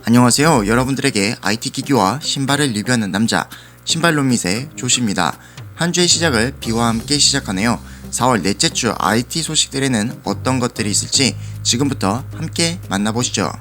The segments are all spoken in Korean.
안녕하세요. 여러분들에게 IT 기기와 신발을 리뷰하는 남자 신발론밋의 조시입니다. 한 주의 시작을 비와 함께 시작하네요. 4월 넷째 주 IT 소식들에는 어떤 것들이 있을지 지금부터 함께 만나보시죠.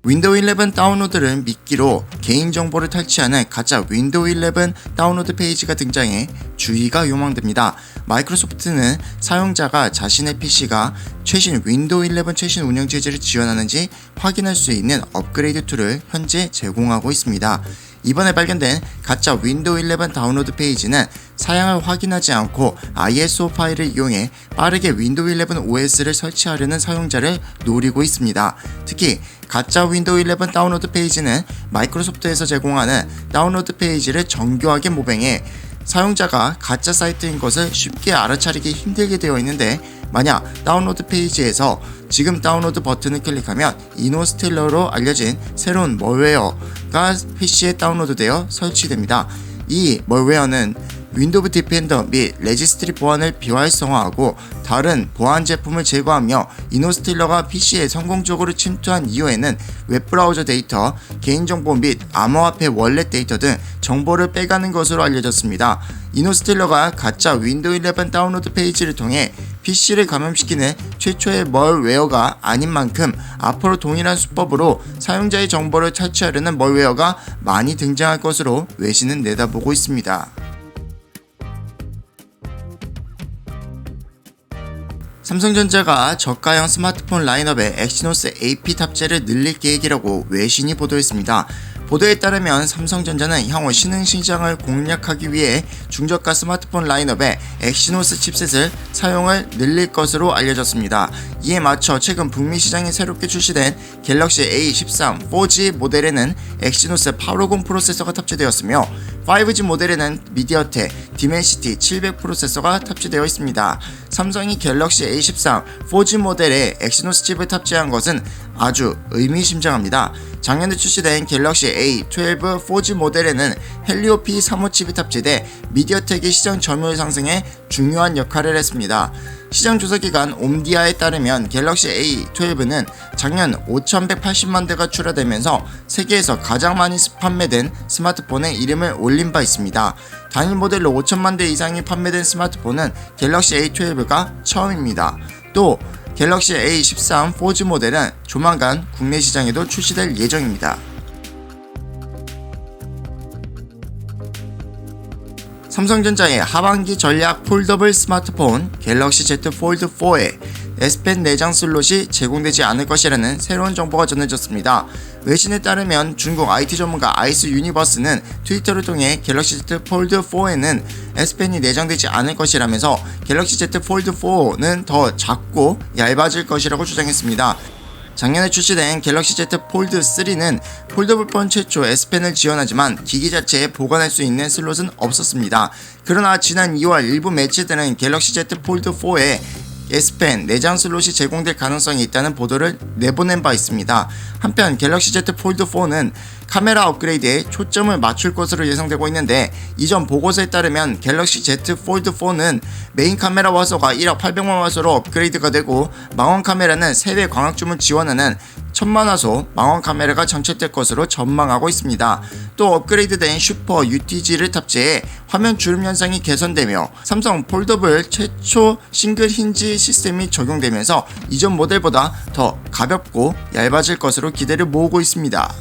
윈도우 11 다운로드를 미끼로 개인정보를 탈취하는 가짜 윈도우 11 다운로드 페이지가 등장해 주의가 요망됩니다. 마이크로소프트는 사용자가 자신의 PC가 최신 윈도우 11 최신 운영체제를 지원하는지 확인할 수 있는 업그레이드 툴을 현재 제공하고 있습니다. 이번에 발견된 가짜 윈도우 11 다운로드 페이지는 사양을 확인하지 않고 ISO 파일을 이용해 빠르게 윈도우 11 OS를 설치하려는 사용자를 노리고 있습니다. 특히 가짜 윈도우 11 다운로드 페이지는 마이크로소프트에서 제공하는 다운로드 페이지를 정교하게 모방해 사용자가 가짜 사이트인 것을 쉽게 알아차리기 힘들게 되어 있는데, 만약 다운로드 페이지에서 지금 다운로드 버튼을 클릭하면 이노스텔러로 알려진 새로운 멀웨어가 PC에 다운로드되어 설치됩니다. 이 멀웨어는 윈도우 디펜더 및 레지스트리 보안을 비활성화하고 다른 보안 제품을 제거하며 이노스틸러가 PC에 성공적으로 침투한 이후에는 웹브라우저 데이터, 개인정보 및 암호화폐 월렛 데이터 등 정보를 빼가는 것으로 알려졌습니다. 이노스틸러가 가짜 윈도우 11 다운로드 페이지를 통해 PC를 감염시키는 최초의 멀웨어가 아닌 만큼 앞으로 동일한 수법으로 사용자의 정보를 탈취하려는 멀웨어가 많이 등장할 것으로 외신은 내다보고 있습니다. 삼성전자가 저가형 스마트폰 라인업에 엑시노스 AP 탑재를 늘릴 계획이라고 외신이 보도했습니다. 보도에 따르면 삼성전자는 향후 신흥 시장을 공략하기 위해 중저가 스마트폰 라인업에 엑시노스 칩셋을 사용을 늘릴 것으로 알려졌습니다. 이에 맞춰 최근 북미 시장에 새롭게 출시된 갤럭시 A13 4G 모델에는 엑시노스 850 프로세서가 탑재되었으며 5G 모델에는 미디어텍 디멘시티 700 프로세서가 탑재되어 있습니다. 삼성이 갤럭시 A13 4G 모델에 엑시노스 칩을 탑재한 것은 아주 의미심장합니다. 작년에 출시된 갤럭시 A12 4G 모델에는 헬리오 P35 칩이 탑재돼 미디어텍의 시장 점유율 상승에 중요한 역할을 했습니다. 시장 조사기관 옴디아에 따르면 갤럭시 A12는 작년 5,180만 대가 출하되면서 세계에서 가장 많이 판매된 스마트폰에 이름을 올린 바 있습니다. 단일 모델로 5천만 대 이상이 판매된 스마트폰은 갤럭시 A12가 처음입니다. 또 갤럭시 A13 4G 모델은 조만간 국내 시장에도 출시될 예정입니다. 삼성전자의 하반기 전략 폴더블 스마트폰 갤럭시 Z 폴드 4에 S펜 내장 슬롯이 제공되지 않을 것이라는 새로운 정보가 전해졌습니다. 외신에 따르면 중국 IT 전문가 아이스 유니버스는 트위터를 통해 갤럭시 Z 폴드 4에는 S펜이 내장되지 않을 것이라면서 갤럭시 Z 폴드 4는 더 작고 얇아질 것이라고 주장했습니다. 작년에 출시된 갤럭시 Z 폴드 3는 폴더블폰 최초 S펜을 지원하지만 기기 자체에 보관할 수 있는 슬롯은 없었습니다. 그러나 지난 2월 일부 매체들은 갤럭시 Z 폴드 4에 S펜 내장 슬롯이 제공될 가능성이 있다는 보도를 내보낸 바 있습니다. 한편 갤럭시 Z 폴드 4는 카메라 업그레이드에 초점을 맞출 것으로 예상되고 있는데, 이전 보고서에 따르면 갤럭시 Z 폴드 4는 메인 카메라 화소가 1억 800만 화소로 업그레이드가 되고 망원 카메라는 3배 광학줌을 지원하는 1000만 화소 망원 카메라가 장착될 것으로 전망하고 있습니다. 또 업그레이드된 슈퍼 UTG를 탑재해 화면 주름 현상이 개선되며 삼성 폴더블 최초 싱글 힌지 시스템이 적용되면서 이전 모델보다 더 가볍고 얇아질 것으로 기대를 모으고 있습니다.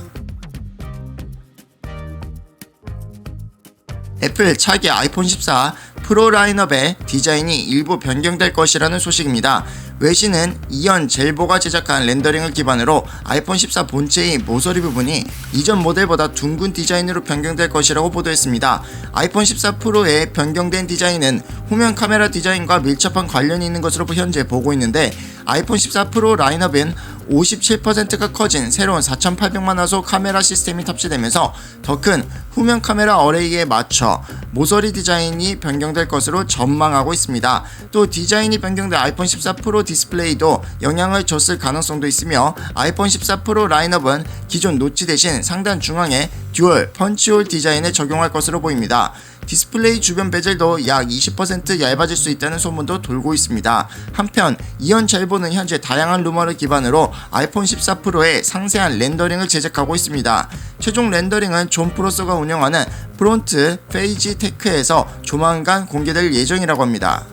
애플 차기 아이폰 14 프로 라인업의 디자인이 일부 변경될 것이라는 소식입니다. 외신은 이연 젤보가 제작한 렌더링을 기반으로 아이폰 14 본체의 모서리 부분이 이전 모델보다 둥근 디자인으로 변경될 것이라고 보도했습니다. 아이폰 14 프로의 변경된 디자인은 후면 카메라 디자인과 밀접한 관련이 있는 것으로 현재 보고 있는데, 아이폰 14 프로 라인업은 57%가 커진 새로운 4800만 화소 카메라 시스템이 탑재되면서 더 큰 후면 카메라 어레이에 맞춰 모서리 디자인이 변경될 것으로 전망하고 있습니다. 또 디자인이 변경된 아이폰 14 프로 디스플레이도 영향을 줬을 가능성도 있으며, 아이폰 14 프로 라인업은 기존 노치 대신 상단 중앙에 듀얼 펀치홀 디자인을 적용할 것으로 보입니다. 디스플레이 주변 베젤도 약 20% 얇아질 수 있다는 소문도 돌고 있습니다. 한편 이현잘보는 현재 다양한 루머를 기반으로 아이폰 14 프로의 상세한 렌더링을 제작하고 있습니다. 최종 렌더링은 존 프로서가 운영하는 프론트 페이지 테크에서 조만간 공개될 예정이라고 합니다.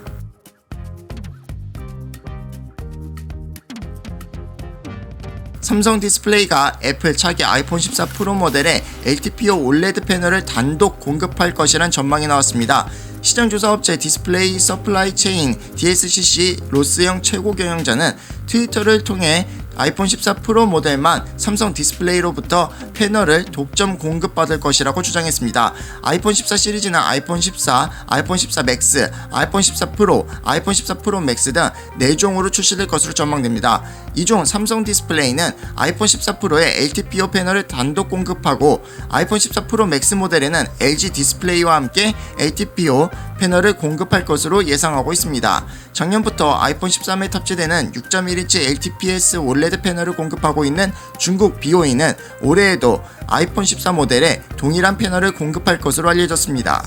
삼성 디스플레이가 애플 차기 아이폰 14 프로 모델에 LTPO OLED 패널을 단독 공급할 것이란 전망이 나왔습니다. 시장조사업체 디스플레이 서플라이 체인 DSCC 로스영 최고 경영자는 트위터를 통해 아이폰 14 프로 모델만 삼성 디스플레이로부터 패널을 독점 공급받을 것이라고 주장했습니다. 아이폰 14 시리즈는 아이폰 14, 아이폰 14 맥스, 아이폰 14 프로, 아이폰 14 프로 맥스 등 4종으로 출시될 것으로 전망됩니다. 이 중 삼성 디스플레이는 아이폰 14 프로에 LTPO 패널을 단독 공급하고 아이폰 14 프로 맥스 모델에는 LG 디스플레이와 함께 LTPO 패널을 공급할 것으로 예상하고 있습니다. 작년부터 아이폰 13에 탑재되는 6.1인치 LTPS OLED 패널을 공급하고 있는 중국 BOE는 올해에도 아이폰 14 모델에 동일한 패널을 공급할 것으로 알려졌습니다.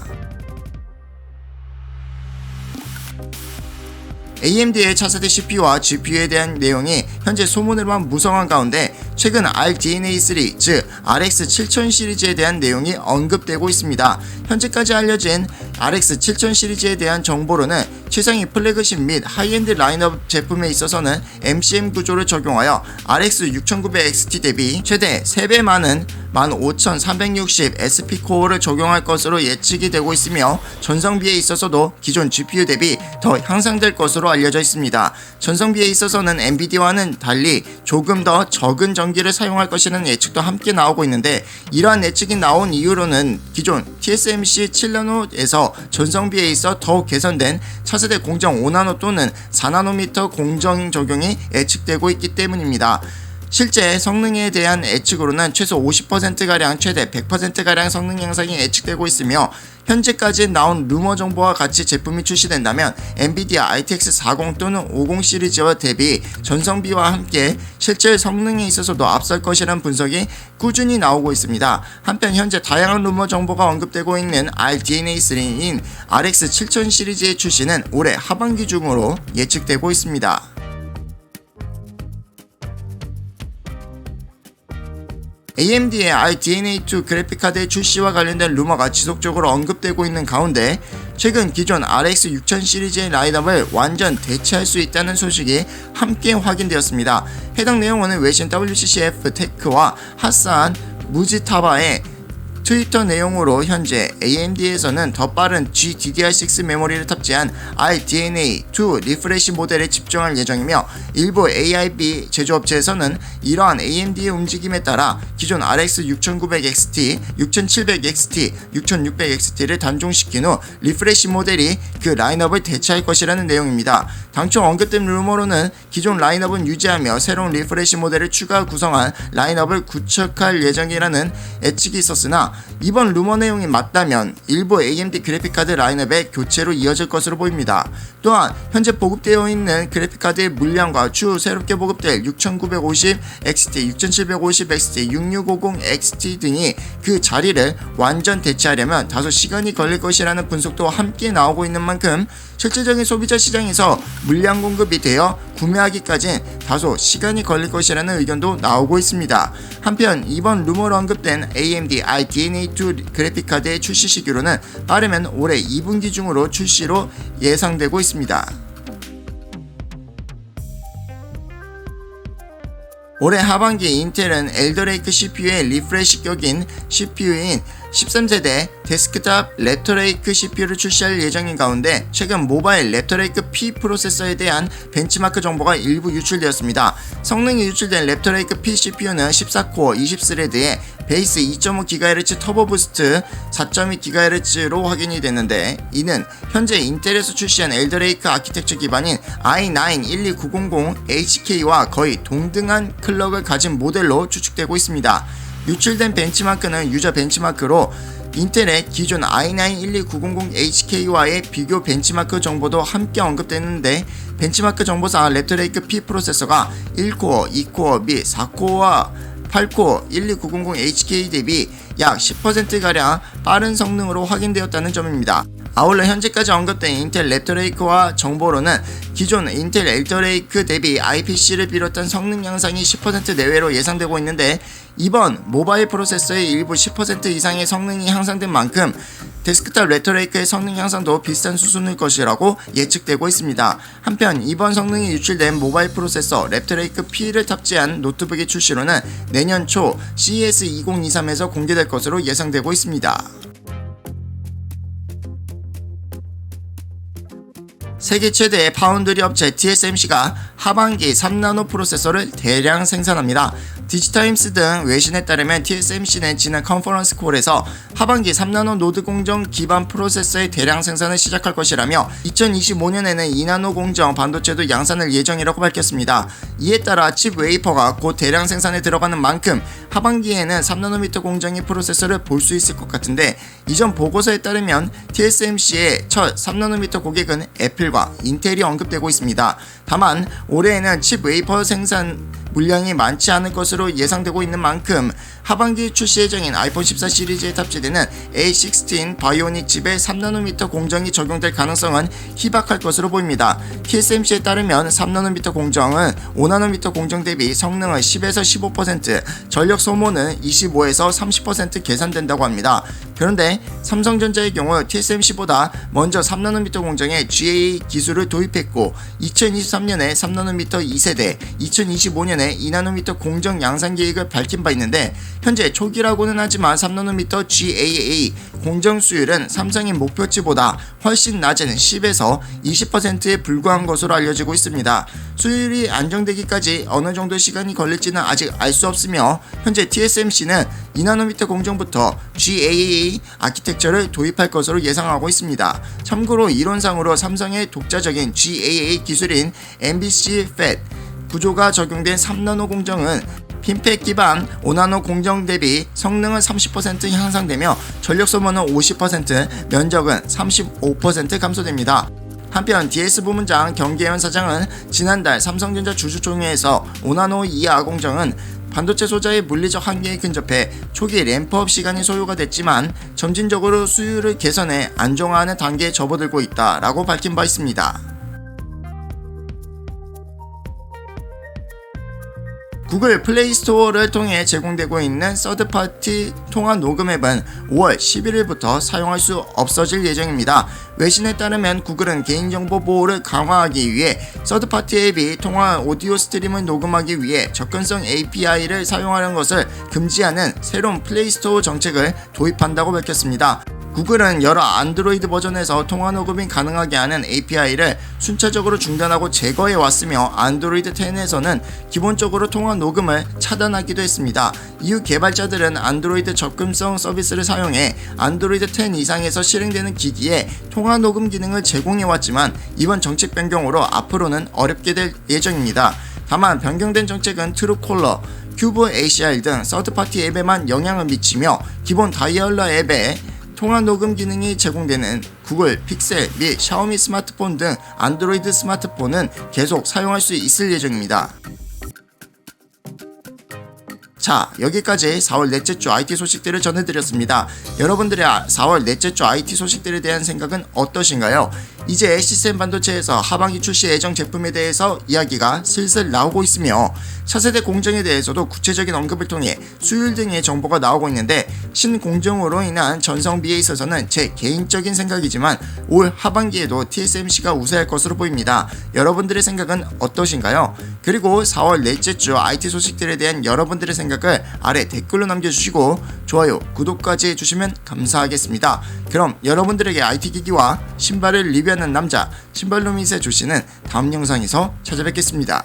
AMD의 차세대 CPU와 GPU에 대한 내용이 현재 소문으로만 무성한 가운데 최근 RDNA3 즉 RX 7000 시리즈에 대한 내용이 언급되고 있습니다. 현재까지 알려진 RX 7000 시리즈에 대한 정보로는 최상위 플래그십 및 하이엔드 라인업 제품에 있어서는 MCM 구조를 적용하여 RX 6900XT 대비 최대 3배 많은 15360 SP 코어를 적용할 것으로 예측이 되고 있으며 전성비에 있어서도 기존 GPU 대비 더 향상될 것으로 알려져 있습니다. 전성비에 있어서는 엔비디아와는 달리 조금 더 적은 전기를 사용할 것이라는 예측도 함께 나오고 있는데 이러한 예측이 나온 이유로는 기존 TSMC 7나노에서 전성비에 있어 더욱 개선된 차세대 공정 5나노 또는 4나노미터 공정 적용이 예측되고 있기 때문입니다. 실제 성능에 대한 예측으로는 최소 50%가량 최대 100%가량 성능 향상이 예측되고 있으며 현재까지 나온 루머 정보와 같이 제품이 출시된다면 엔비디아 RTX 40 또는 50 시리즈와 대비 전성비와 함께 실제 성능에 있어서도 앞설 것이라는 분석이 꾸준히 나오고 있습니다. 한편 현재 다양한 루머 정보가 언급되고 있는 RDNA3인 RX 7000 시리즈의 출시는 올해 하반기 중으로 예측되고 있습니다. AMD의 RDNA2 그래픽카드의 출시와 관련된 루머가 지속적으로 언급되고 있는 가운데 최근 기존 RX 6000 시리즈의 라인업을 완전 대체할 수 있다는 소식이 함께 확인되었습니다. 해당 내용은 외신 WCCF 테크와 하산 무지타바의 트위터 내용으로 현재 AMD에서는 더 빠른 GDDR6 메모리를 탑재한 RDNA2 리프레시 모델에 집중할 예정이며 일부 AIB 제조업체에서는 이러한 AMD의 움직임에 따라 기존 RX 6900XT, 6700XT, 6600XT를 단종시킨 후 리프레시 모델이 그 라인업을 대체할 것이라는 내용입니다. 당초 언급된 루머로는 기존 라인업은 유지하며 새로운 리프레시 모델을 추가 구성한 라인업을 구축할 예정이라는 예측이 있었으나 이번 루머 내용이 맞다면 일부 AMD 그래픽카드 라인업의 교체로 이어질 것으로 보입니다. 또한 현재 보급되어 있는 그래픽카드의 물량과 추후 새롭게 보급될 6950XT, 6750XT, 6650XT 등이 그 자리를 완전 대체하려면 다소 시간이 걸릴 것이라는 분석도 함께 나오고 있는 만큼 실질적인 소비자 시장에서 물량 공급이 되어 구매하기까진 다소 시간이 걸릴 것이라는 의견도 나오고 있습니다. 한편 이번 루머로 언급된 AMD RDNA2 그래픽카드의 출시 시기로는 빠르면 올해 2분기 중으로 출시로 예상되고 있습니다. 올해 하반기 인텔은 엘더레이크 CPU의 리프레시격인 CPU인 13세대 데스크탑 랩터레이크 CPU를 출시할 예정인 가운데 최근 모바일 랩터레이크 P 프로세서에 대한 벤치마크 정보가 일부 유출되었습니다. 성능이 유출된 랩터레이크 P CPU는 14코어 20스레드에 베이스 2.5GHz 터보 부스트 4.2GHz로 확인이 됐는데 이는 현재 인텔에서 출시한 엘더레이크 아키텍처 기반인 i9-12900HK와 거의 동등한 클럭을 가진 모델로 추측되고 있습니다. 유출된 벤치마크는 유저 벤치마크로 인텔의 기존 i9-12900HK와의 비교 벤치마크 정보도 함께 언급됐는데 벤치마크 정보상 랩터레이크 P 프로세서가 1코어, 2코어 및 4코어와 8코어 12900HK 대비 약 10%가량 빠른 성능으로 확인되었다는 점입니다. 아울러 현재까지 언급된 인텔 랩터레이크와 정보로는 기존 인텔 엘더레이크 대비 IPC를 비롯한 성능 향상이 10% 내외로 예상되고 있는데, 이번 모바일 프로세서의 일부 10% 이상의 성능이 향상된 만큼 데스크탑 랩터레이크의 성능 향상도 비슷한 수준일 것이라고 예측되고 있습니다. 한편 이번 성능이 유출된 모바일 프로세서 랩터레이크 P를 탑재한 노트북의 출시로는 내년 초 CES 2023에서 공개될 것으로 예상되고 있습니다. 세계 최대의 파운드리 업체 TSMC가 하반기 3나노 프로세서를 대량 생산합니다. 디지타임스 등 외신에 따르면 TSMC는 지난 컨퍼런스 콜에서 하반기 3나노 노드 공정 기반 프로세서의 대량 생산을 시작할 것이라며 2025년에는 2나노 공정 반도체도 양산할 예정이라고 밝혔습니다. 이에 따라 칩 웨이퍼가 곧 대량 생산에 들어가는 만큼 하반기에는 3나노미터 공정의 프로세서를 볼 수 있을 것 같은데, 이전 보고서에 따르면 TSMC의 첫 3나노미터 고객은 애플과 인텔이 언급되고 있습니다. 다만 올해에는 칩 웨이퍼 생산 물량이 많지 않을 것으로 예상되고 있는 만큼 하반기 출시 예정인 아이폰 14 시리즈에 탑재되는 A16 바이오닉 칩의 3나노미터 공정이 적용될 가능성은 희박할 것으로 보입니다. TSMC에 따르면 3나노미터 공정은 5나노미터 공정 대비 성능을 10에서 15%, 전력 소모는 25에서 30% 개선된다고 합니다. 그런데 삼성전자의 경우 TSMC보다 먼저 3나노미터 공정에 GAA 기술을 도입했고 2023년에 3나노미터 2세대, 2025년에 2나노미터 공정 양산 계획을 밝힌 바 있는데, 현재 초기라고는 하지만 3나노미터 GAA 공정 수율은 삼성의 목표치보다 훨씬 낮은 10에서 20%에 불과한 것으로 알려지고 있습니다. 수율이 안정되기까지 어느 정도 시간이 걸릴지는 아직 알 수 없으며, 현재 TSMC는 2나노미터 공정부터 GAA 아키텍처를 도입할 것으로 예상하고 있습니다. 참고로 이론상으로 삼성의 독자적인 GAA 기술인 MBC FET 구조가 적용된 3나노 공정은 핀팩 기반 5나노 공정 대비 성능은 30% 향상되며 전력 소모는 50%, 면적은 35% 감소됩니다. 한편 DS 부문장 경계현 사장은 지난달 삼성전자 주주총회에서 5나노 이하 공정은 반도체 소자의 물리적 한계에 근접해 초기 램프업 시간이 소요가 됐지만 점진적으로 수율을 개선해 안정화하는 단계에 접어들고 있다라고 밝힌 바 있습니다. 구글 플레이 스토어를 통해 제공되고 있는 서드파티 통화 녹음 앱은 5월 11일부터 사용할 수 없어질 예정입니다. 외신에 따르면 구글은 개인정보 보호를 강화하기 위해 서드파티 앱이 통화 오디오 스트림을 녹음하기 위해 접근성 API를 사용하는 것을 금지하는 새로운 플레이 스토어 정책을 도입한다고 밝혔습니다. 구글은 여러 안드로이드 버전에서 통화 녹음이 가능하게 하는 API를 순차적으로 중단하고 제거해 왔으며, 안드로이드 10에서는 기본적으로 통화 녹음을 차단하기도 했습니다. 이후 개발자들은 안드로이드 접근성 서비스를 사용해 안드로이드 10 이상에서 실행되는 기기에 통화 녹음 기능을 제공해 왔지만, 이번 정책 변경으로 앞으로는 어렵게 될 예정입니다. 다만 변경된 정책은 트루콜러, 큐브 ACR 등 서드파티 앱에만 영향을 미치며, 기본 다이얼러 앱에 통화 녹음 기능이 제공되는 구글 픽셀 및 샤오미 스마트폰 등 안드로이드 스마트폰은 계속 사용할 수 있을 예정입니다. 자, 여기까지 4월 넷째 주 IT 소식들을 전해드렸습니다. 여러분들의 4월 넷째 주 IT 소식들에 대한 생각은 어떠신가요? 이제 시스템 반도체에서 하반기 출시 예정 제품에 대해서 이야기가 슬슬 나오고 있으며, 차세대 공정에 대해서도 구체적인 언급을 통해 수율 등의 정보가 나오고 있는데, 신공정으로 인한 전성비에 있어서는 제 개인적인 생각이지만 올 하반기에도 TSMC가 우세할 것으로 보입니다. 여러분들의 생각은 어떠신가요? 그리고 4월 넷째 주 IT 소식들에 대한 여러분들의 생각을 아래 댓글로 남겨주시고 좋아요, 구독까지 해주시면 감사하겠습니다. 그럼 여러분들에게 IT 기기와 신발을 리뷰하는 남자 신발루밋의 조씨는 다음 영상에서 찾아뵙겠습니다.